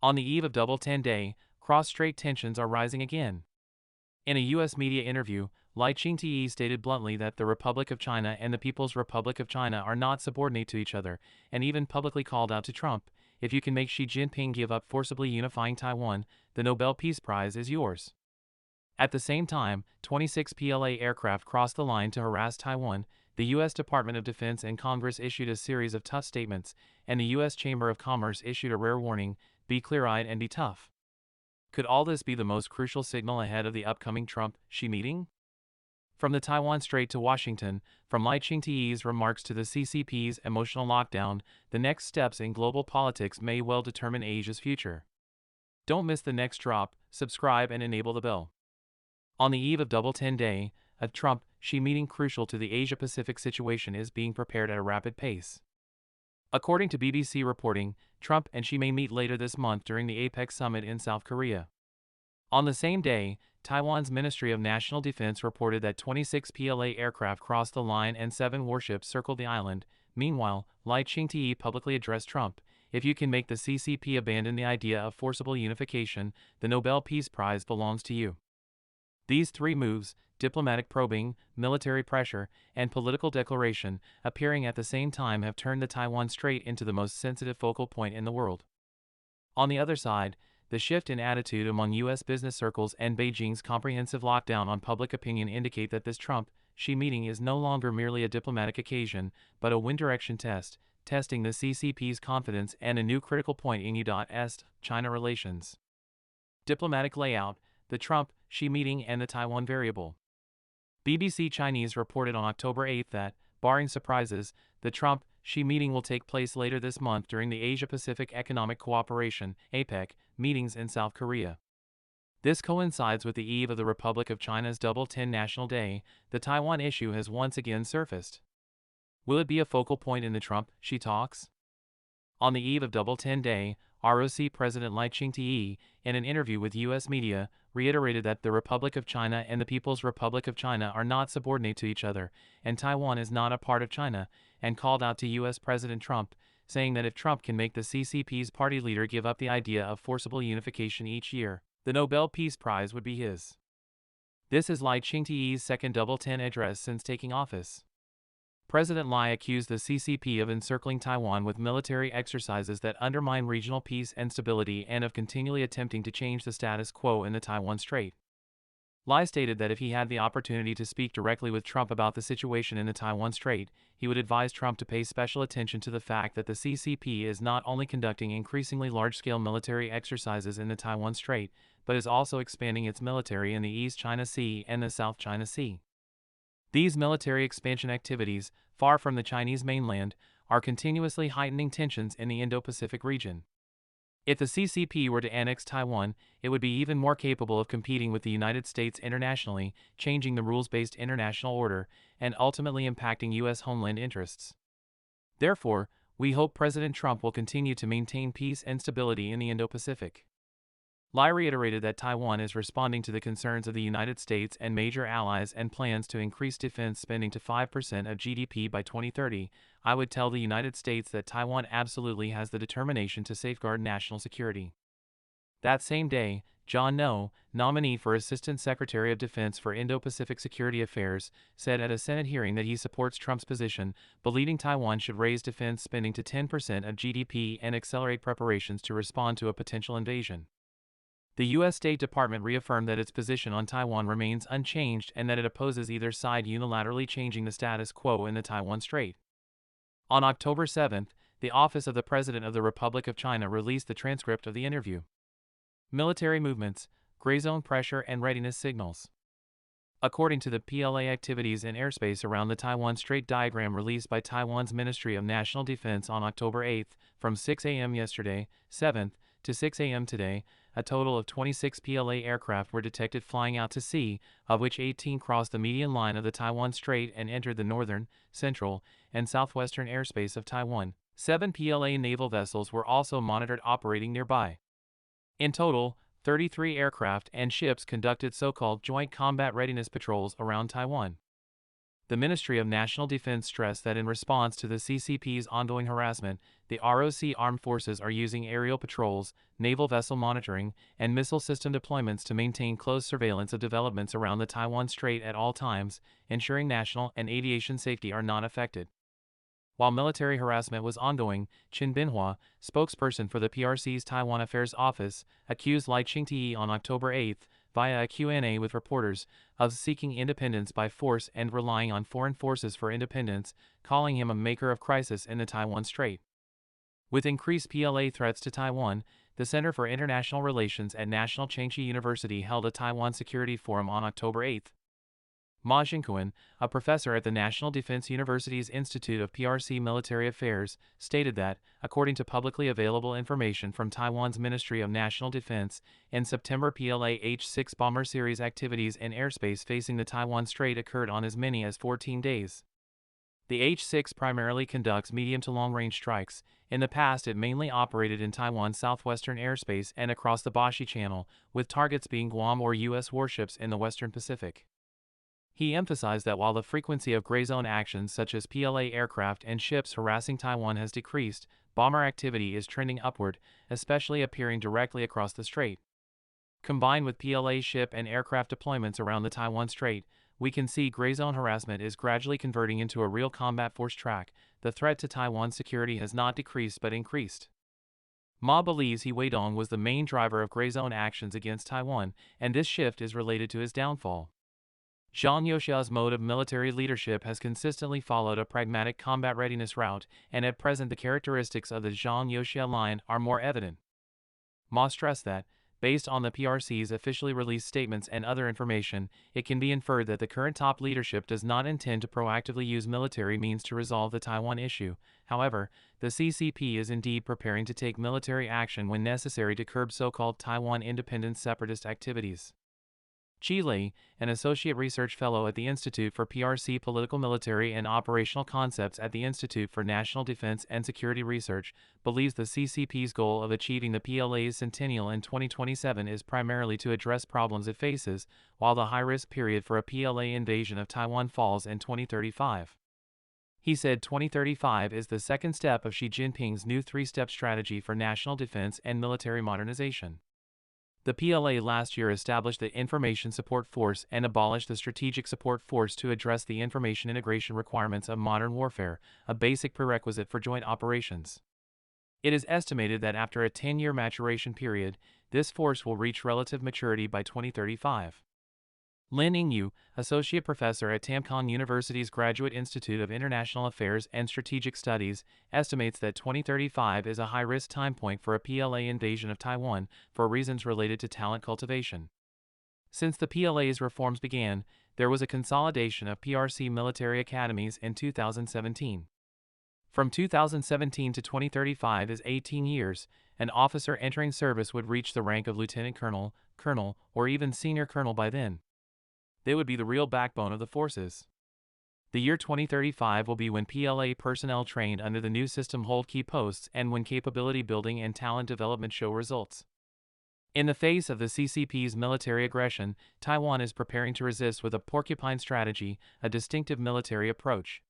On the eve of Double 10 Day, cross-strait tensions are rising again. In a U.S. media interview, Lai Ching-te stated bluntly that the Republic of China and the People's Republic of China are not subordinate to each other, and even publicly called out to Trump, "If you can make Xi Jinping give up forcibly unifying Taiwan, the Nobel Peace Prize is yours." At the same time, 26 PLA aircraft crossed the line to harass Taiwan. The U.S. Department of Defense and Congress issued a series of tough statements, and the U.S. Chamber of Commerce issued a rare warning: be clear-eyed and be tough. Could all this be the most crucial signal ahead of the upcoming Trump-Xi meeting? From the Taiwan Strait to Washington, from Lai Ching-te's remarks to the CCP's emotional lockdown, the next steps in global politics may well determine Asia's future. Don't miss the next drop, subscribe and enable the bell. On the eve of Double 10 Day, a Trump-Xi meeting crucial to the Asia-Pacific situation is being prepared at a rapid pace. According to BBC reporting, Trump and Xi may meet later this month during the APEC summit in South Korea. On the same day, Taiwan's Ministry of National Defense reported that 26 PLA aircraft crossed the line and 7 warships circled the island. Meanwhile, Lai Ching-te publicly addressed Trump: "If you can make the CCP abandon the idea of forcible unification, the Nobel Peace Prize belongs to you." These three moves, diplomatic probing, military pressure, and political declaration, appearing at the same time, have turned the Taiwan Strait into the most sensitive focal point in the world. On the other side, the shift in attitude among U.S. business circles and Beijing's comprehensive lockdown on public opinion indicate that this Trump-Xi meeting is no longer merely a diplomatic occasion, but a wind-direction test, testing the CCP's confidence and a new critical point in U.S.-China relations. Diplomatic layout: the Trump-Xi meeting and the Taiwan variable. BBC Chinese reported on October 8 that, barring surprises, the Trump-Xi meeting will take place later this month during the Asia-Pacific Economic Cooperation (APEC) meetings in South Korea. This coincides with the eve of the Republic of China's Double 10 National Day. The Taiwan issue has once again surfaced. Will it be a focal point in the Trump-Xi talks? On the eve of Double 10 Day, ROC President Lai Ching-te, in an interview with U.S. media, reiterated that the Republic of China and the People's Republic of China are not subordinate to each other, and Taiwan is not a part of China, and called out to U.S. President Trump, saying that if Trump can make the CCP's party leader give up the idea of forcible unification each year, the Nobel Peace Prize would be his. This is Lai Ching-te's second Double 10 address since taking office. President Lai accused the CCP of encircling Taiwan with military exercises that undermine regional peace and stability and of continually attempting to change the status quo in the Taiwan Strait. Lai stated that if he had the opportunity to speak directly with Trump about the situation in the Taiwan Strait, he would advise Trump to pay special attention to the fact that the CCP is not only conducting increasingly large-scale military exercises in the Taiwan Strait, but is also expanding its military in the East China Sea and the South China Sea. These military expansion activities, far from the Chinese mainland, are continuously heightening tensions in the Indo-Pacific region. If the CCP were to annex Taiwan, it would be even more capable of competing with the United States internationally, changing the rules-based international order, and ultimately impacting U.S. homeland interests. Therefore, we hope President Trump will continue to maintain peace and stability in the Indo-Pacific. Lai reiterated that Taiwan is responding to the concerns of the United States and major allies and plans to increase defense spending to 5% of GDP by 2030. "I would tell the United States that Taiwan absolutely has the determination to safeguard national security." That same day, John No, nominee for Assistant Secretary of Defense for Indo-Pacific Security Affairs, said at a Senate hearing that he supports Trump's position, believing Taiwan should raise defense spending to 10% of GDP and accelerate preparations to respond to a potential invasion. The U.S. State Department reaffirmed that its position on Taiwan remains unchanged and that it opposes either side unilaterally changing the status quo in the Taiwan Strait. On October 7, the Office of the President of the Republic of China released the transcript of the interview. Military movements, gray zone pressure and readiness signals. According to the PLA activities in airspace around the Taiwan Strait diagram released by Taiwan's Ministry of National Defense on October 8, from 6 a.m. yesterday, 7th, to 6 a.m. today, a total of 26 PLA aircraft were detected flying out to sea, of which 18 crossed the median line of the Taiwan Strait and entered the northern, central, and southwestern airspace of Taiwan. 7 PLA naval vessels were also monitored operating nearby. In total, 33 aircraft and ships conducted so-called joint combat readiness patrols around Taiwan. The Ministry of National Defense stressed that in response to the CCP's ongoing harassment, the ROC armed forces are using aerial patrols, naval vessel monitoring, and missile system deployments to maintain close surveillance of developments around the Taiwan Strait at all times, ensuring national and aviation safety are not affected. While military harassment was ongoing, Chen Binhua, spokesperson for the PRC's Taiwan Affairs Office, accused Lai Ching-te on October 8, via a Q&A with reporters, of seeking independence by force and relying on foreign forces for independence, calling him a maker of crisis in the Taiwan Strait. With increased PLA threats to Taiwan, the Center for International Relations at National Chengchi University held a Taiwan Security Forum on October 8. Ma Xingquan, a professor at the National Defense University's Institute of PRC Military Affairs, stated that, according to publicly available information from Taiwan's Ministry of National Defense, in September PLA H-6 bomber series activities in airspace facing the Taiwan Strait occurred on as many as 14 days. The H-6 primarily conducts medium to long-range strikes. In the past it mainly operated in Taiwan's southwestern airspace and across the Bashi Channel, with targets being Guam or U.S. warships in the western Pacific. He emphasized that while the frequency of gray zone actions such as PLA aircraft and ships harassing Taiwan has decreased, bomber activity is trending upward, especially appearing directly across the strait. Combined with PLA ship and aircraft deployments around the Taiwan Strait, we can see gray zone harassment is gradually converting into a real combat force track. The threat to Taiwan's security has not decreased but increased. Ma believes He Weidong was the main driver of gray zone actions against Taiwan, and this shift is related to his downfall. Zhang Youxia's mode of military leadership has consistently followed a pragmatic combat readiness route, and at present the characteristics of the Zhang Youxia line are more evident. Ma stressed that, based on the PRC's officially released statements and other information, it can be inferred that the current top leadership does not intend to proactively use military means to resolve the Taiwan issue. However, the CCP is indeed preparing to take military action when necessary to curb so-called Taiwan independence separatist activities. Chi Lei, an associate research fellow at the Institute for PRC Political Military and Operational Concepts at the Institute for National Defense and Security Research, believes the CCP's goal of achieving the PLA's centennial in 2027 is primarily to address problems it faces, while the high-risk period for a PLA invasion of Taiwan falls in 2035. He said 2035 is the second step of Xi Jinping's new three-step strategy for national defense and military modernization. The PLA last year established the Information Support Force and abolished the Strategic Support Force to address the information integration requirements of modern warfare, a basic prerequisite for joint operations. It is estimated that after a 10-year maturation period, this force will reach relative maturity by 2035. Lin Yingyu, associate professor at Tamkang University's Graduate Institute of International Affairs and Strategic Studies, estimates that 2035 is a high-risk time point for a PLA invasion of Taiwan for reasons related to talent cultivation. Since the PLA's reforms began, there was a consolidation of PRC military academies in 2017. From 2017 to 2035 is 18 years. An officer entering service would reach the rank of lieutenant colonel, colonel, or even senior colonel by then. They would be the real backbone of the forces. The year 2035 will be when PLA personnel trained under the new system hold key posts and when capability building and talent development show results. In the face of the CCP's military aggression, Taiwan is preparing to resist with a porcupine strategy, a distinctive military approach.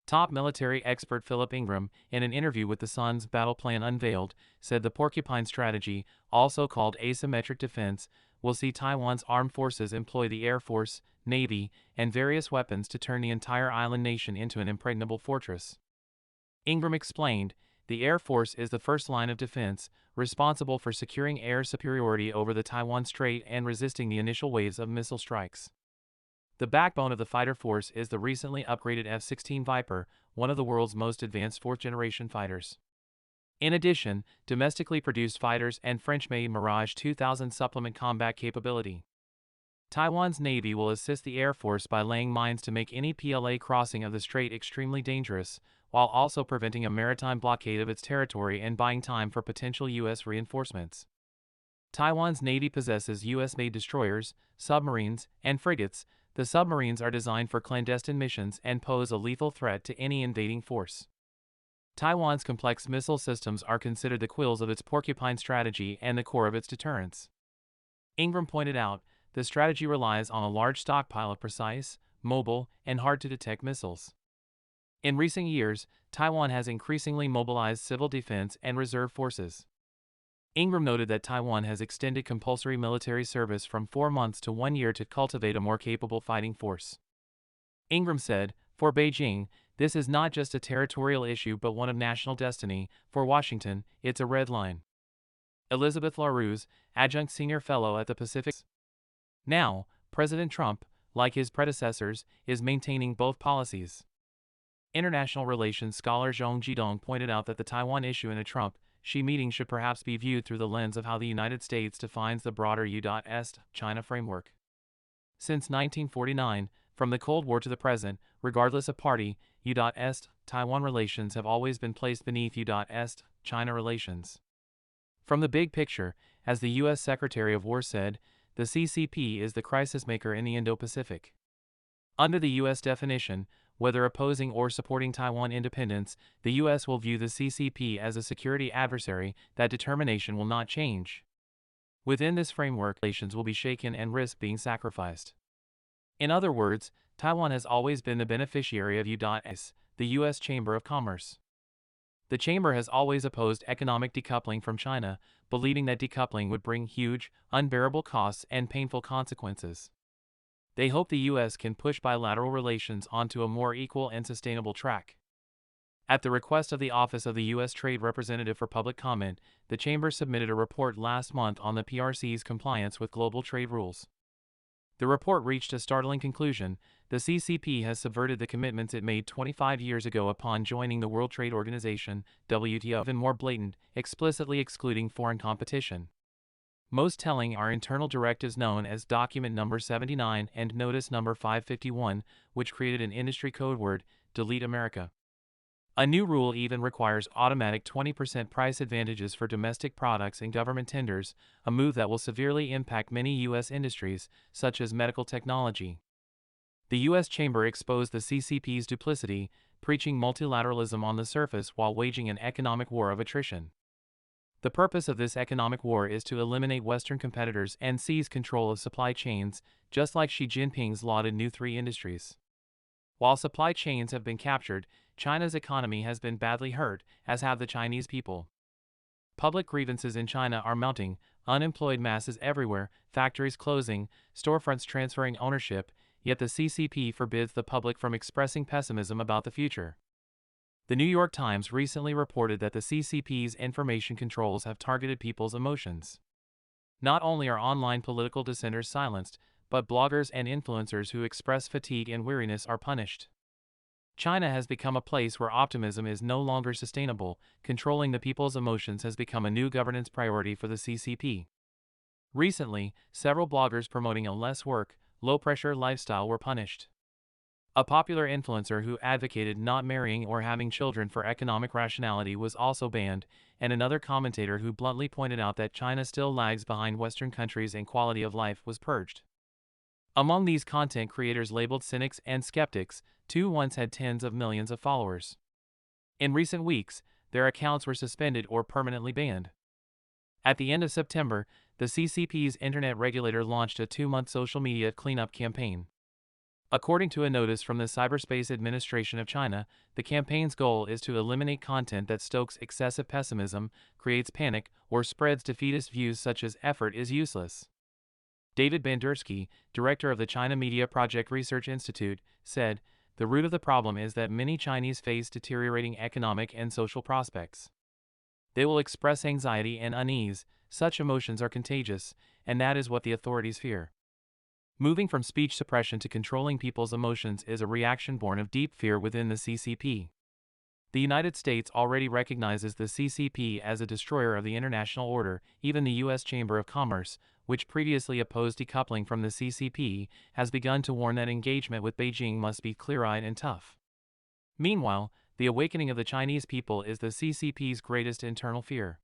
Top military expert Philip Ingram, in an interview with The Sun's Battle Plan Unveiled, said the porcupine strategy, also called asymmetric defense, will see Taiwan's armed forces employ the Air Force, Navy, and various weapons to turn the entire island nation into an impregnable fortress. Ingram explained, the Air Force is the first line of defense, responsible for securing air superiority over the Taiwan Strait and resisting the initial waves of missile strikes. The backbone of the fighter force is the recently upgraded F-16 Viper, one of the world's most advanced fourth-generation fighters. In addition, domestically produced fighters and French-made Mirage 2000 supplement combat capability. Taiwan's Navy will assist the Air Force by laying mines to make any PLA crossing of the strait extremely dangerous, while also preventing a maritime blockade of its territory and buying time for potential U.S. reinforcements. Taiwan's Navy possesses U.S.-made destroyers, submarines, and frigates. The submarines are designed for clandestine missions and pose a lethal threat to any invading force. Taiwan's complex missile systems are considered the quills of its porcupine strategy and the core of its deterrence. Ingram pointed out, the strategy relies on a large stockpile of precise, mobile, and hard-to-detect missiles. In recent years, Taiwan has increasingly mobilized civil defense and reserve forces. Ingram noted that Taiwan has extended compulsory military service from 4 months to 1 year to cultivate a more capable fighting force. Ingram said, "For Beijing, this is not just a territorial issue but one of national destiny. For Washington, it's a red line." Elizabeth LaRuse, adjunct senior fellow at the Pacific. Now, President Trump, like his predecessors, is maintaining both policies. International relations scholar Zhong Jidong pointed out that the Taiwan issue in a Trump-Xi meeting should perhaps be viewed through the lens of how the United States defines the broader U.S. China framework. Since 1949, from the Cold War to the present, regardless of party, U.S. Taiwan relations have always been placed beneath U.S. China relations. From the big picture, as the U.S. Secretary of War said, the CCP is the crisis maker in the Indo-Pacific. Under the U.S. definition, whether opposing or supporting Taiwan independence, the U.S. will view the CCP as a security adversary. That determination will not change. Within this framework, relations will be shaken and risk being sacrificed. In other words, Taiwan has always been the beneficiary of U.S., the U.S. Chamber of Commerce. The Chamber has always opposed economic decoupling from China, believing that decoupling would bring huge, unbearable costs and painful consequences. They hope the U.S. can push bilateral relations onto a more equal and sustainable track. At the request of the Office of the U.S. Trade Representative for public comment, the Chamber submitted a report last month on the PRC's compliance with global trade rules. The report reached a startling conclusion: the CCP has subverted the commitments it made 25 years ago upon joining the World Trade Organization, WTO, even more blatant, explicitly excluding foreign competition. Most telling are internal directives known as Document Number 79 and Notice Number 551, which created an industry code word, Delete America. A new rule even requires automatic 20% price advantages for domestic products in government tenders, a move that will severely impact many U.S. industries, such as medical technology. The U.S. Chamber exposed the CCP's duplicity, preaching multilateralism on the surface while waging an economic war of attrition. The purpose of this economic war is to eliminate Western competitors and seize control of supply chains, just like Xi Jinping's lauded New Three Industries. While supply chains have been captured, China's economy has been badly hurt, as have the Chinese people. Public grievances in China are mounting, unemployed masses everywhere, factories closing, storefronts transferring ownership, yet the CCP forbids the public from expressing pessimism about the future. The New York Times recently reported that the CCP's information controls have targeted people's emotions. Not only are online political dissenters silenced, but bloggers and influencers who express fatigue and weariness are punished. China has become a place where optimism is no longer sustainable. Controlling the people's emotions has become a new governance priority for the CCP. Recently, several bloggers promoting a less work, low-pressure lifestyle were punished. A popular influencer who advocated not marrying or having children for economic rationality was also banned, and another commentator who bluntly pointed out that China still lags behind Western countries in quality of life was purged. Among these content creators labeled cynics and skeptics, two once had tens of millions of followers. In recent weeks, their accounts were suspended or permanently banned. At the end of September, the CCP's internet regulator launched a 2-month social media cleanup campaign. According to a notice from the Cyberspace Administration of China, the campaign's goal is to eliminate content that stokes excessive pessimism, creates panic, or spreads defeatist views such as effort is useless. David Bandersky, director of the China Media Project Research Institute, said, "The root of the problem is that many Chinese face deteriorating economic and social prospects. They will express anxiety and unease. Such emotions are contagious, and that is what the authorities fear." Moving from speech suppression to controlling people's emotions is a reaction born of deep fear within the CCP. The United States already recognizes the CCP as a destroyer of the international order. Even the U.S. Chamber of Commerce, which previously opposed decoupling from the CCP, has begun to warn that engagement with Beijing must be clear-eyed and tough. Meanwhile, the awakening of the Chinese people is the CCP's greatest internal fear.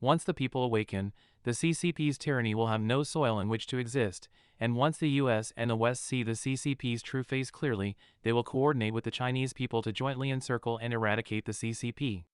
Once the people awaken, the CCP's tyranny will have no soil in which to exist, and once the US and the West see the CCP's true face clearly, they will coordinate with the Chinese people to jointly encircle and eradicate the CCP.